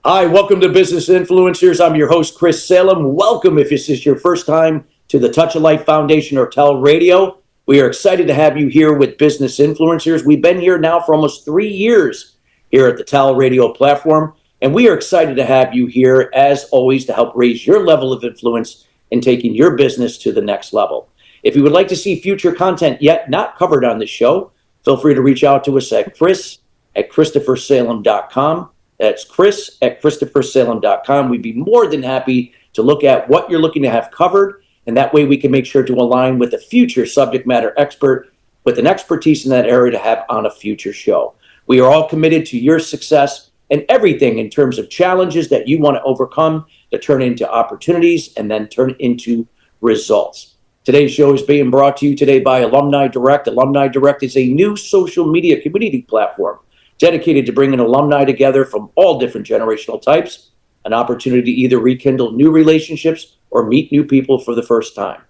Hi, welcome to Business Influencers. I'm your host, Chris Salem. Welcome if this is your first time to the Touch of Life Foundation or TALRadio. We are excited to have you here with Business Influencers. We've been here now for almost 3 years here at the TALRadio platform, and we are excited to have you here, as always, to help raise your level of influence in taking your business to the next level. If you would like to see future content yet not covered on this show, feel free to reach out to us at chris@christophersalem.com. That's chris@christophersalem.com. We'd be more than happy to look at what you're looking to have covered, and that way we can make sure to align with a future subject matter expert with an expertise in that area to have on a future show. We are all committed to your success and everything in terms of challenges that you want to overcome to turn into opportunities and then turn into results. Today's show is being brought to you today by Alumni Direct. Alumni Direct is a new social media community platform dedicated to bringing alumni together from all different generational types, an opportunity to either rekindle new relationships or meet new people for the first time.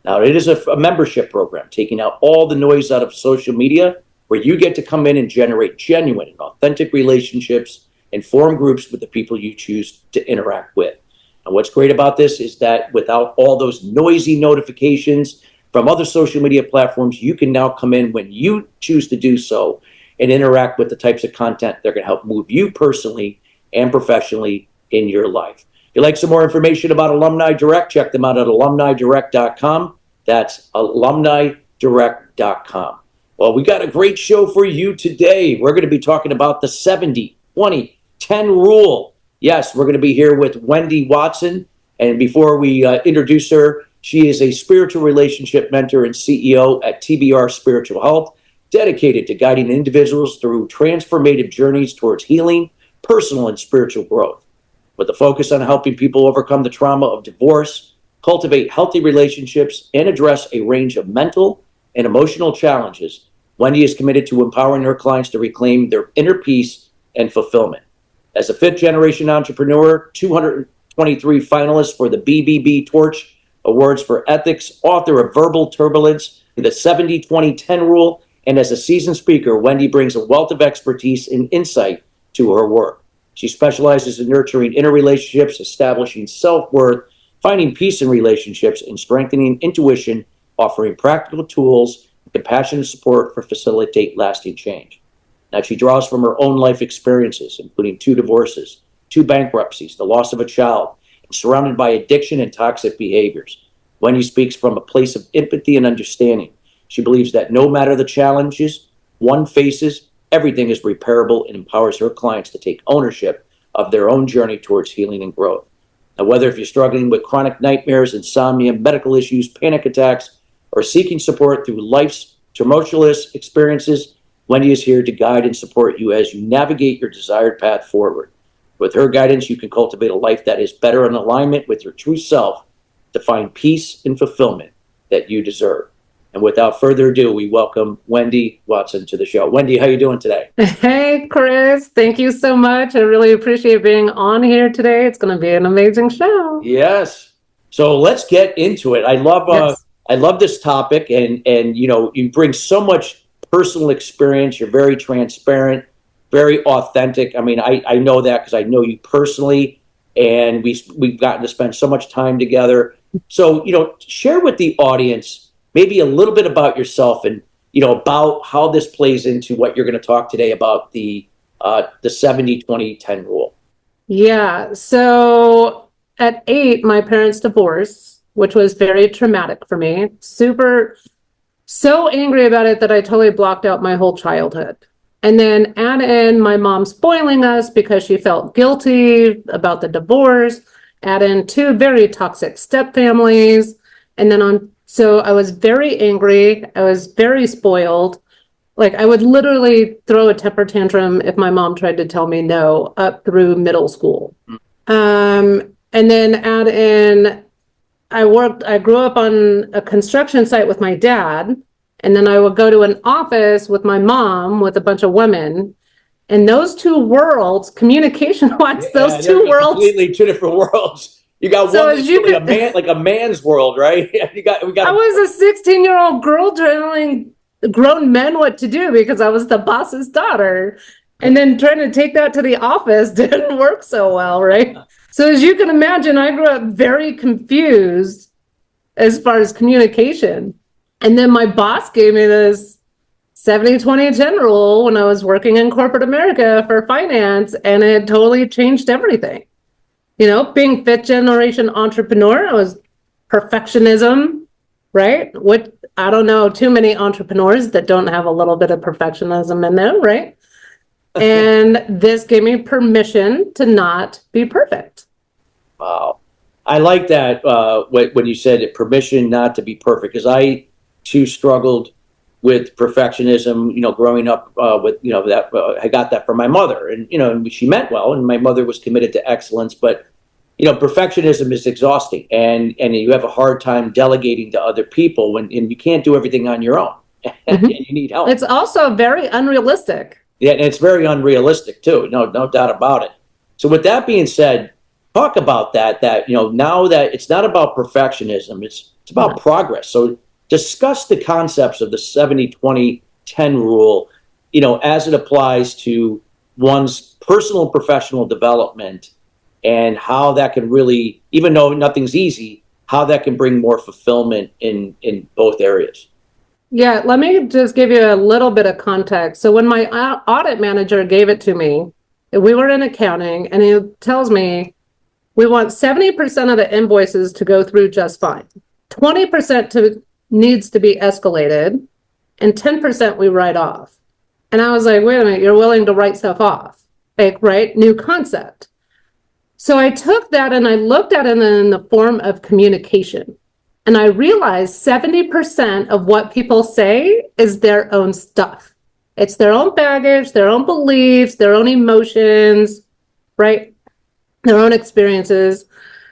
Now, it is a membership program, taking out all the noise out of social media, where you get to come in and generate genuine and authentic relationships and form groups with the people you choose to interact with. And what's great about this is that without all those noisy notifications from other social media platforms, you can now come in when you choose to do so and interact with the types of content that are going to help move you personally and professionally in your life. If you'd like some more information about Alumni Direct, check them out at alumnidirect.com. That's alumnidirect.com. Well, we got a great show for you today. We're going to be talking about the 70-20-10 rule. Yes, we're going to be here with Wendy Watson. And before we introduce her, she is a spiritual relationship mentor and CEO at TBR Spiritual Health, dedicated to guiding individuals through transformative journeys towards healing, personal and spiritual growth. With a focus on helping people overcome the trauma of divorce, cultivate healthy relationships, and address a range of mental and emotional challenges, Wendy is committed to empowering her clients to reclaim their inner peace and fulfillment. As a fifth-generation entrepreneur, 223 finalists for the BBB Torch Awards for Ethics, author of Verbal Turbulence, the 70-20-10 rule, and as a seasoned speaker, Wendy brings a wealth of expertise and insight to her work. She specializes in nurturing inner relationships, establishing self-worth, finding peace in relationships, and strengthening intuition, offering practical tools and compassionate support for facilitate lasting change. Now, she draws from her own life experiences, including 2 divorces, 2 bankruptcies, the loss of a child, and surrounded by addiction and toxic behaviors. Wendy speaks from a place of empathy and understanding. She believes that no matter the challenges one faces, everything is repairable, and empowers her clients to take ownership of their own journey towards healing and growth. Now, whether if you're struggling with chronic nightmares, insomnia, medical issues, panic attacks, or seeking support through life's tumultuous experiences, Wendy is here to guide and support you as you navigate your desired path forward. With her guidance, you can cultivate a life that is better in alignment with your true self to find peace and fulfillment that you deserve. And without further ado, we welcome Wendy Watson to the show. Wendy, how are you doing today? Hey, Chris. Thank you so much. I really appreciate being on here today. It's going to be an amazing show. Yes. So let's get into it. I love this topic, and you bring so much personal experience. You're very transparent, very authentic. I mean, I know that because I know you personally, and we've gotten to spend so much time together. So, share with the audience maybe a little bit about yourself and, about how this plays into what you're going to talk today about the 70-20-10 rule. Yeah. So at 8, my parents divorced, which was very traumatic for me. So angry about it that I totally blocked out my whole childhood. And then add in my mom spoiling us because she felt guilty about the divorce, add in 2 very toxic step families. And then so I was very angry. I was very spoiled. Like, I would literally throw a temper tantrum if my mom tried to tell me no up through middle school. And then add in, I grew up on a construction site with my dad, and then I would go to an office with my mom with a bunch of women. And those 2 worlds, communication-wise, those 2 worlds, completely 2 different worlds. You got so one that's like a man's world, right? I was a 16-year-old girl telling grown men what to do because I was the boss's daughter. And then trying to take that to the office didn't work so well, right? So as you can imagine, I grew up very confused as far as communication. And then my boss gave me this 70-20-10 rule when I was working in corporate America for finance, and it totally changed everything. You know, being fifth generation entrepreneur, I was perfectionism, right? What, I don't know too many entrepreneurs that don't have a little bit of perfectionism in them, right? And this gave me permission to not be perfect. Wow. I like that when you said permission not to be perfect, because I too struggled with perfectionism, growing up with, that I got that from my mother, and, and she meant well, and my mother was committed to excellence, but, perfectionism is exhausting, and you have a hard time delegating to other people and you can't do everything on your own. Mm-hmm. You need help. It's also very unrealistic. Yeah, and it's very unrealistic too. No doubt about it. So with that being said, talk about that, now that it's not about perfectionism, it's about progress. So discuss the concepts of the 70-20-10 rule, as it applies to one's personal and professional development, and how that can really, even though nothing's easy, how that can bring more fulfillment in both areas. Yeah, let me just give you a little bit of context. So when my audit manager gave it to me, we were in accounting, and he tells me, we want 70% of the invoices to go through just fine. 20% needs to be escalated, and 10% we write off. And I was like, wait a minute, you're willing to write stuff off, like, right? New concept. So I took that and I looked at it in the form of communication. And I realized 70% of what people say is their own stuff. It's their own baggage, their own beliefs, their own emotions, right? Their own experiences.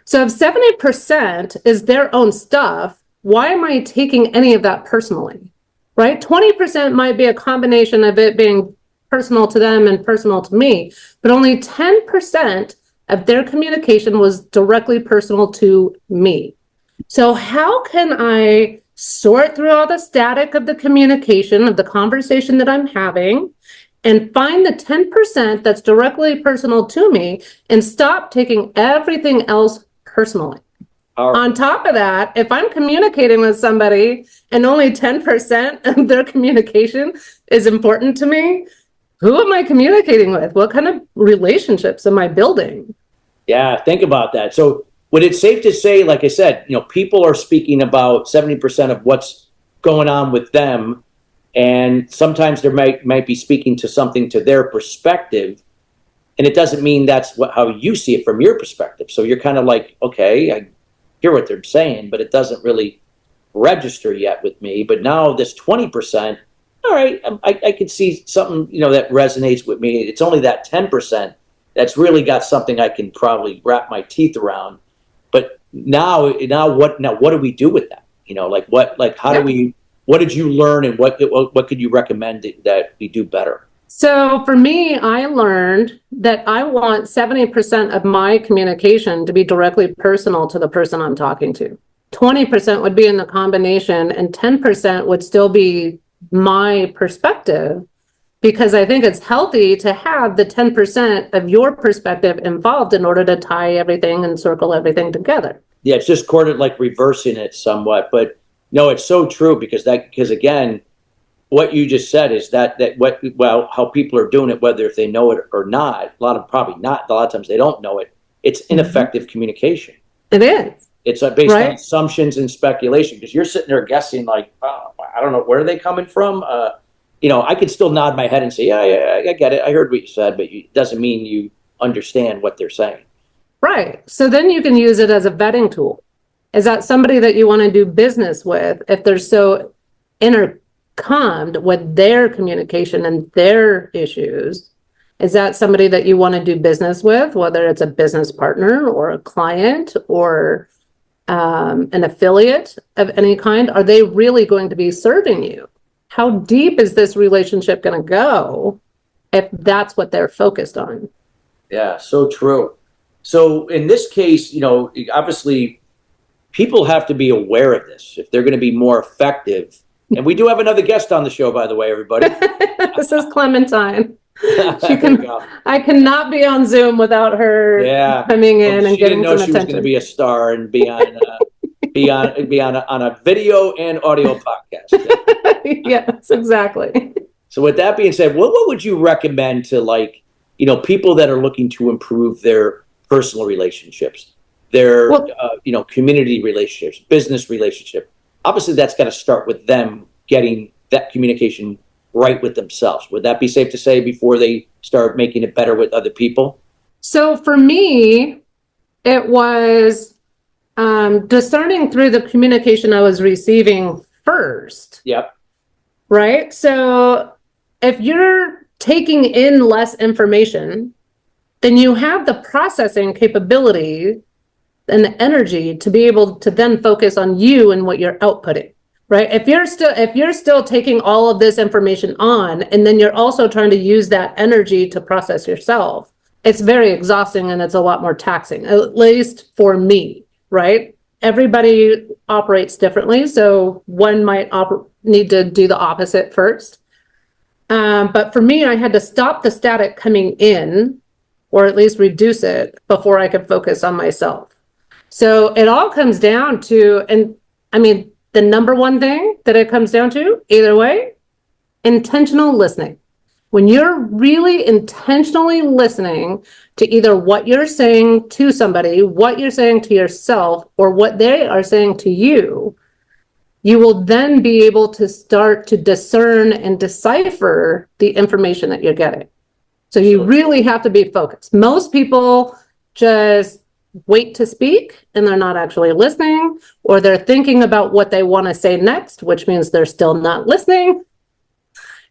So if 70% is their own stuff, why am I taking any of that personally, right? 20% might be a combination of it being personal to them and personal to me, but only 10% of their communication was directly personal to me. So how can I sort through all the static of the communication, of the conversation that I'm having, and find the 10% that's directly personal to me and stop taking everything else personally? On top of that, if I'm communicating with somebody and only 10% of their communication is important to me, who am I communicating with? What kind of relationships am I building? Yeah, think about that. So would it safe to say, like I said, people are speaking about 70% of what's going on with them, and sometimes they might be speaking to something to their perspective, and it doesn't mean that's how you see it from your perspective. So you're kind of like, okay, I hear what they're saying, but it doesn't really register yet with me. But now this 20%, all right, I can see something, that resonates with me. It's only that 10% that's really got something I can probably wrap my teeth around. But now what do we do with that? What did you learn, and what could you recommend that we do better? So for me, I learned that I want 70% of my communication to be directly personal to the person I'm talking to. 20% would be in the combination, and 10% would still be my perspective, because I think it's healthy to have the 10% of your perspective involved in order to tie everything and circle everything together. Yeah, it's just like reversing it somewhat, but no, it's so true, because again, what you just said is how people are doing it, whether if they know it or not. A lot of times they don't know it. It's ineffective communication. It is. It's based on assumptions and speculation, because you're sitting there guessing, like, oh, I don't know, where are they coming from? I could still nod my head and say, yeah, I get it. I heard what you said, but it doesn't mean you understand what they're saying. Right. So then you can use it as a vetting tool. Is that somebody that you want to do business with if they're so intercommed with their communication and their issues? Is that somebody that you want to do business with, whether it's a business partner or a client or an affiliate of any kind? Are they really going to be serving you? How deep is this relationship going to go if that's what they're focused on? Yeah, so true. So in this case, obviously people have to be aware of this if they're going to be more effective. And we do have another guest on the show, by the way, everybody. This is Clementine. She can. I cannot be on Zoom without her coming in and getting some attention. She didn't know she was going to be a star and be on on a video and audio podcast. Yes, exactly. So with that being said, what would you recommend to people that are looking to improve their personal relationships, their community relationships, business relationship? Obviously, that's got to start with them getting that communication right with themselves. Would that be safe to say before they start making it better with other people? So for me, it was discerning through the communication I was receiving first. Yep. Right? So if you're taking in less information, then you have the processing capability and the energy to be able to then focus on you and what you're outputting. Right? If you're still taking all of this information on, and then you're also trying to use that energy to process yourself, it's very exhausting and it's a lot more taxing, at least for me, right? Everybody operates differently, so one might need to do the opposite first. But for me, I had to stop the static coming in, or at least reduce it, before I could focus on myself. So it all comes down to, and I mean, the number one thing that it comes down to, either way, intentional listening. When you're really intentionally listening to either what you're saying to somebody, what you're saying to yourself, or what they are saying to you, you will then be able to start to discern and decipher the information that you're getting. So you really have to be focused. Most people just wait to speak and they're not actually listening, or they're thinking about what they want to say next, which means they're still not listening.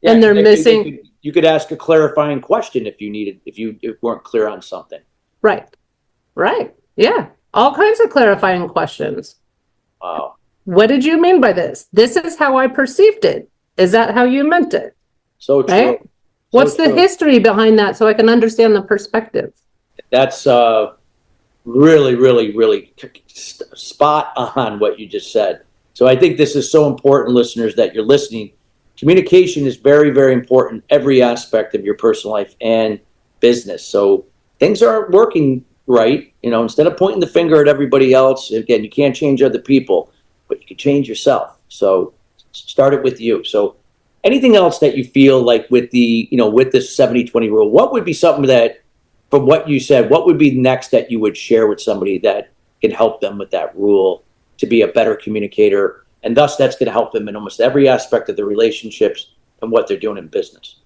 Yeah, and they're missing. You could ask a clarifying question if you weren't clear on something. Right. Yeah. All kinds of clarifying questions. Wow. What did you mean by this? This is how I perceived it. Is that how you meant it? So true. Right? What's the history behind that, so I can understand the perspective? That's really, really, really spot on what you just said. So I think this is so important, listeners, that you're listening. Communication is very, very important, every aspect of your personal life and business. So things aren't working right. Instead of pointing the finger at everybody else, again, you can't change other people, but you can change yourself. So start it with you. So anything else that you feel like with with this 70-20 rule, what would be something that, from what you said, what would be next that you would share with somebody that can help them with that rule to be a better communicator? And thus that's going to help them in almost every aspect of their relationships and what they're doing in business.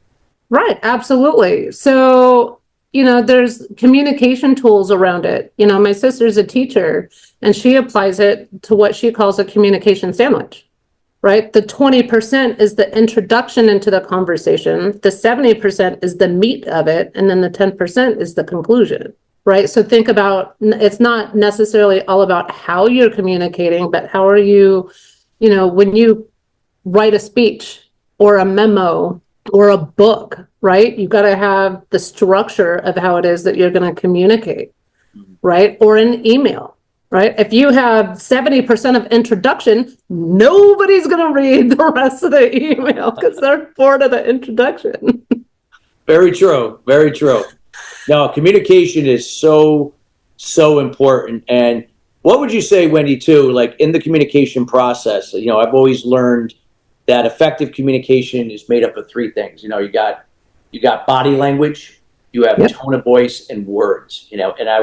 Right. Absolutely. So, there's communication tools around it. My sister's a teacher and she applies it to what she calls a communication sandwich, right? The 20% is the introduction into the conversation. The 70% is the meat of it. And then the 10% is the conclusion, right? So think about, it's not necessarily all about how you're communicating, but how are you, when you write a speech or a memo or a book, right? You got to have the structure of how it is that you're going to communicate, right? Or an email, right? If you have 70% of introduction, nobody's going to read the rest of the email because they're bored of the introduction. Very true. Very true. No, communication is so important. And what would you say, Wendy, too, like in the communication process? I've always learned that effective communication is made up of three things. You got body language, you have tone of voice, and words. And I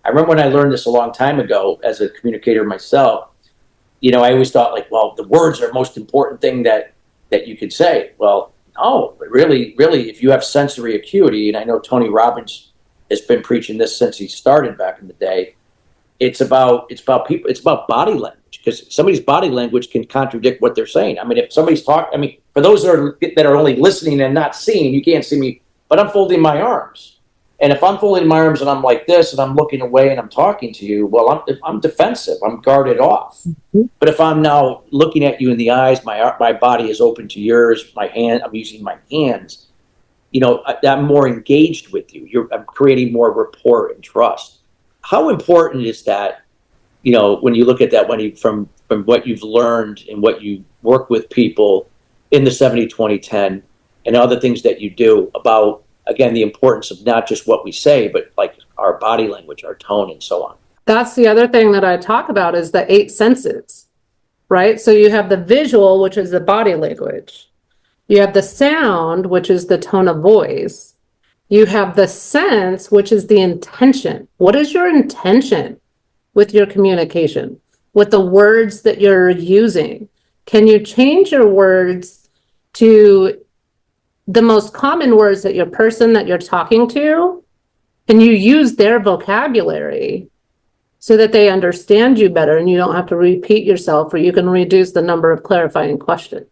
remember when I learned this a long time ago as a communicator myself. I always thought the words are the most important thing that you could say. Well, no, really, if you have sensory acuity, and I know Tony Robbins has been preaching this since he started back in the day. It's about people. It's about body language, because somebody's body language can contradict what they're saying. I mean, if somebody's talking, for those that are only listening and not seeing, you can't see me, but I'm folding my arms. And if I'm folding my arms and I'm like this and I'm looking away and I'm talking to you, well, I'm defensive. I'm guarded off. Mm-hmm. But if I'm now looking at you in the eyes, my body is open to yours. I'm using my hands. I'm more engaged with you. I'm creating more rapport and trust. How important is that, when you look at that, from what you've learned and what you work with people in the 70-20-10 and other things that you do about again, the importance of not just what we say, but like our body language, our tone, and so on. That's the other thing that I talk about is the 8 senses, right? So you have the visual, which is the body language. You have the sound, which is the tone of voice. You have the sense, which is the intention. What is your intention with your communication, with the words that you're using? Can you change your words to the most common words that your person that you're talking to? Can you use their vocabulary so that they understand you better and you don't have to repeat yourself, or you can reduce the number of clarifying questions,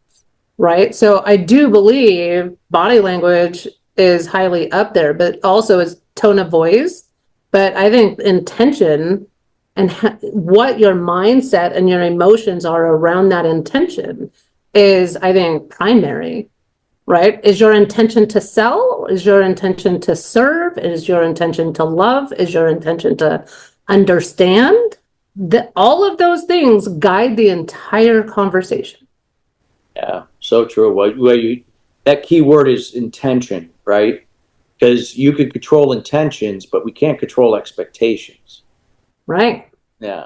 right? So I do believe body language is highly up there, but also is tone of voice. But I think intention and what your mindset and your emotions are around that intention is, I think, primary, right? Is your intention to sell? Is your intention to serve? Is your intention to love? Is your intention to understand? All of those things guide the entire conversation. Yeah, so true. That key word is intention, right? Because you could control intentions, but we can't control expectations. Right. Yeah.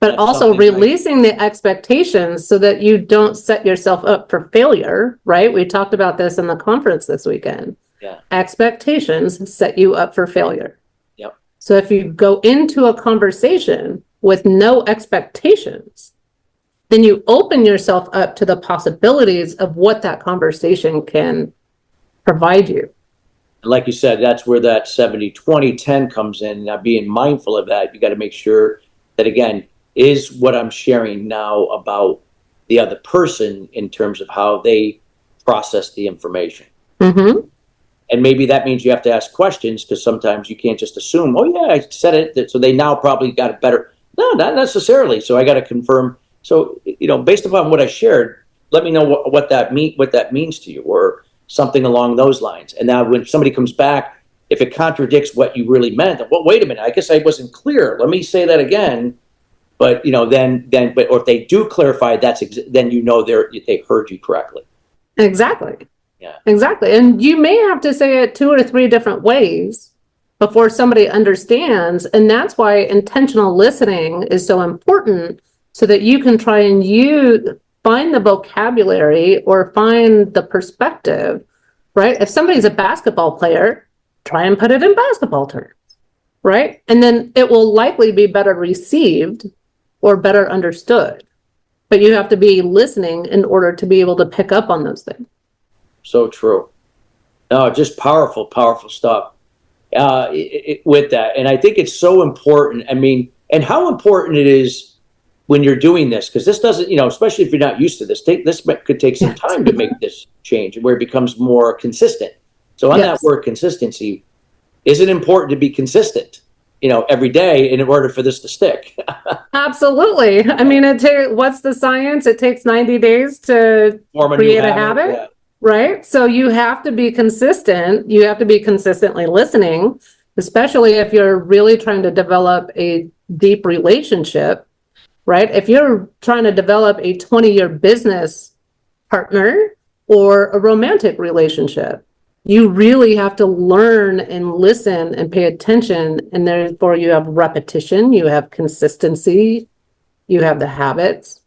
But That's also releasing the expectations so that you don't set yourself up for failure, right? We talked about this in the conference this weekend. Yeah. Expectations set you up for failure. Yep. So if you go into a conversation with no expectations, then you open yourself up to the possibilities of what that conversation can provide you. Like you said, that's where that 70-20-10 comes in. Now, being mindful of that, you got to make sure that, again, is what I'm sharing now about the other person in terms of how they process the information. Mm-hmm. And maybe that means you have to ask questions, because sometimes you can't just assume, oh, yeah, I said it. So they now probably got it better. No, not necessarily. So I got to confirm. So, based upon what I shared, let me know what that means to you, or something along those lines. And now when somebody comes back, if it contradicts what you really meant, well, wait a minute, I guess I wasn't clear. Let me say that again. But, or if they do clarify, then they heard you correctly. Exactly. Yeah. Exactly. And you may have to say it 2 or 3 different ways before somebody understands. And that's why intentional listening is so important, so that you can try and find the vocabulary or find the perspective, right? If somebody's a basketball player, try and put it in basketball terms, right? And then it will likely be better received or better understood. But you have to be listening in order to be able to pick up on those things. So true. No, just powerful, powerful stuff with that. And I think it's so important. I mean, and how important it is when you're doing this, because this doesn't, especially if you're not used to this, this could take some time to make this change, where it becomes more consistent. So on that word consistency, is it important to be consistent, every day in order for this to stick? Absolutely. I mean, what's the science? It takes 90 days to create a habit, yeah. Right? So you have to be consistent. You have to be consistently listening, especially if you're really trying to develop a deep relationship, right? If you're trying to develop a 20-year business partner or a romantic relationship, you really have to learn and listen and pay attention. And therefore you have repetition, you have consistency, you have the habits.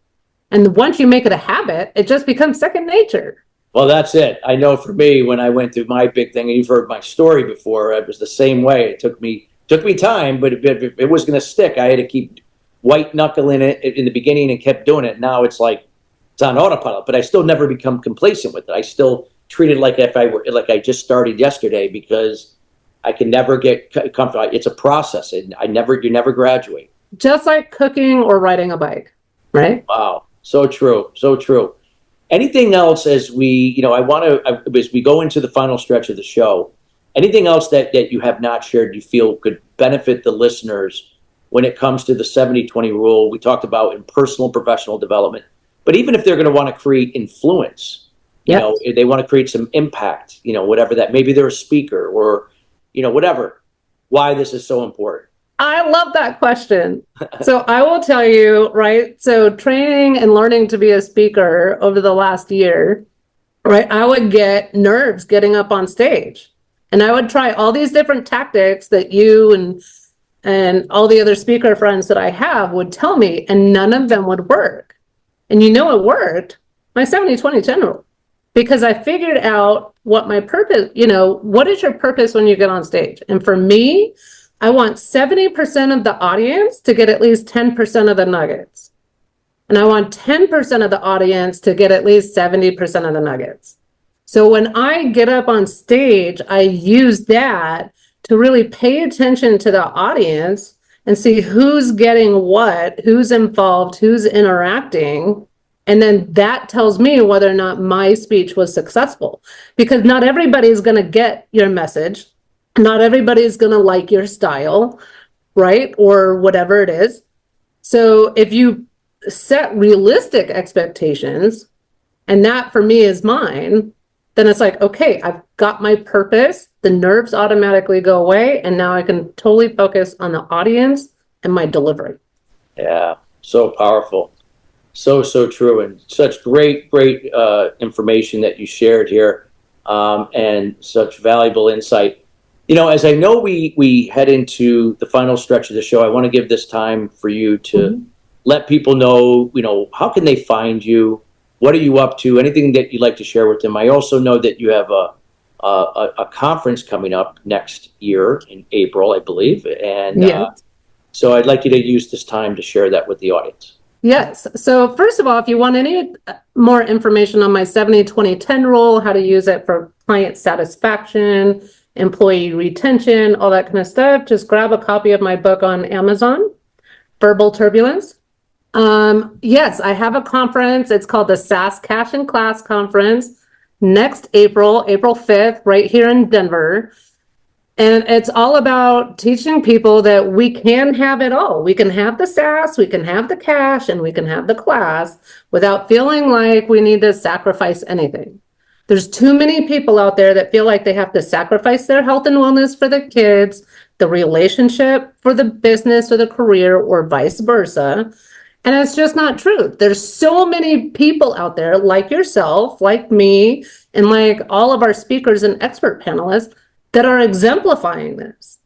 And once you make it a habit, it just becomes second nature. Well, that's it. I know for me, when I went through my big thing, and you've heard my story before, it was the same way. It took me time, but if it was going to stick, I had to keep white knuckling it in the beginning and kept doing it. Now it's like it's on autopilot, but I still never become complacent with it. I still treat it like like I just started yesterday, because I can never get comfortable. It's a process, and you never graduate. Just like cooking or riding a bike, right? Wow, so true, so true. Anything else as we, as we go into the final stretch of the show, anything else that you have not shared you feel could benefit the listeners when it comes to the 70-20 rule? We talked about in personal and professional development, but even if they're going to want to create influence, if they want to create some impact, whatever that, maybe they're a speaker or, whatever, why this is so important. I love that question. So I will tell you, right? So training and learning to be a speaker over the last year, right? I would get nerves getting up on stage. And I would try all these different tactics that you and all the other speaker friends that I have would tell me, and none of them would work. And you know it worked, my 70-20-10 rule, because I figured out what my purpose, what is your purpose when you get on stage? And for me, I want 70% of the audience to get at least 10% of the nuggets. And I want 10% of the audience to get at least 70% of the nuggets. So when I get up on stage, I use that to really pay attention to the audience and see who's getting what, who's involved, who's interacting. And then that tells me whether or not my speech was successful, because not everybody's going to get your message. Not everybody's going to like your style, right? Or whatever it is. So if you set realistic expectations, and that for me is mine, then it's like, okay, I've got my purpose. The nerves automatically go away. And now I can totally focus on the audience and my delivery. Yeah, so powerful. So true. And such great information that you shared here, and such valuable insight. As I know we head into the final stretch of the show, I want to give this time for you to let people know, how can they find you? What are you up to? Anything that you'd like to share with them? I also know that you have a conference coming up next year in April, I believe. And so I'd like you to use this time to share that with the audience. Yes. So first of all, if you want any more information on my 70-20-10 rule, how to use it for client satisfaction, employee retention, all that kind of stuff, just grab a copy of my book on Amazon, Verbal Turbulence. Yes, I have a conference. It's called the SaaS Cash and Class Conference next April 5th, right here in Denver. And it's all about teaching people that we can have it all. We can have the SaaS, we can have the cash, and we can have the class without feeling like we need to sacrifice anything. There's too many people out there that feel like they have to sacrifice their health and wellness for the kids, the relationship for the business or the career, or vice versa. And it's just not true. There's so many people out there like yourself, like me, and like all of our speakers and expert panelists that are exemplifying this.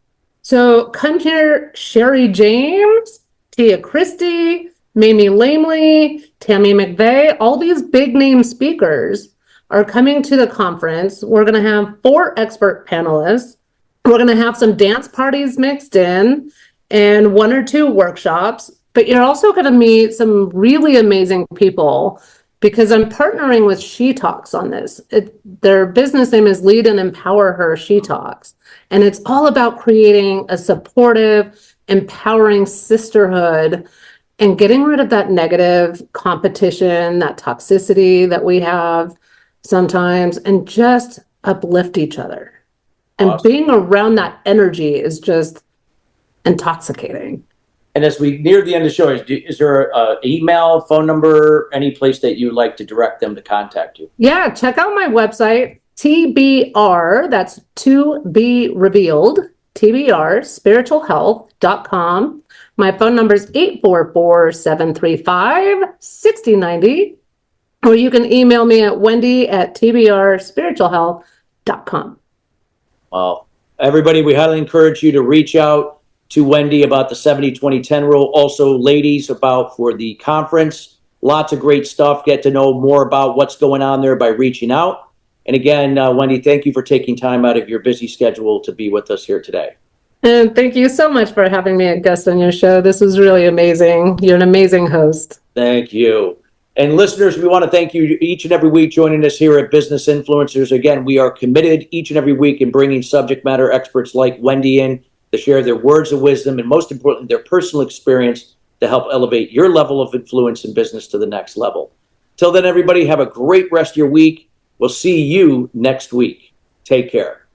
So come here, Sherry James, Tia Christie, Mamie Lamley, Tammy McVeigh, all these big name speakers are coming to the conference. We're going to have 4 expert panelists. We're going to have some dance parties mixed in and 1 or 2 workshops. But you're also going to meet some really amazing people, because I'm partnering with She Talks on this. Their business name is Lead and Empower Her She Talks. And it's all about creating a supportive, empowering sisterhood and getting rid of that negative competition, that toxicity that we have sometimes, and just uplift each other. And Awesome. Being around that energy is just intoxicating. And as we near the end of the show, is there an email, phone number, any place that you'd like to direct them to contact you? Yeah, check out my website, TBR, that's to be revealed, TBR, spiritualhealth.com. My phone number is 844-735-6090. Or you can email me at wendy@tbrspiritualhealth.com. Well, everybody, we highly encourage you to reach out to Wendy about the 70-20-10 rule. Also, ladies, about for the conference. Lots of great stuff. Get to know more about what's going on there by reaching out. And again, Wendy, thank you for taking time out of your busy schedule to be with us here today. And thank you so much for having me as a guest on your show. This was really amazing. You're an amazing host. Thank you. And listeners, we want to thank you each and every week joining us here at Business Influencers. Again, we are committed each and every week in bringing subject matter experts like Wendy in to share their words of wisdom and, most importantly, their personal experience to help elevate your level of influence in business to the next level. Till then, everybody, have a great rest of your week. We'll see you next week. Take care.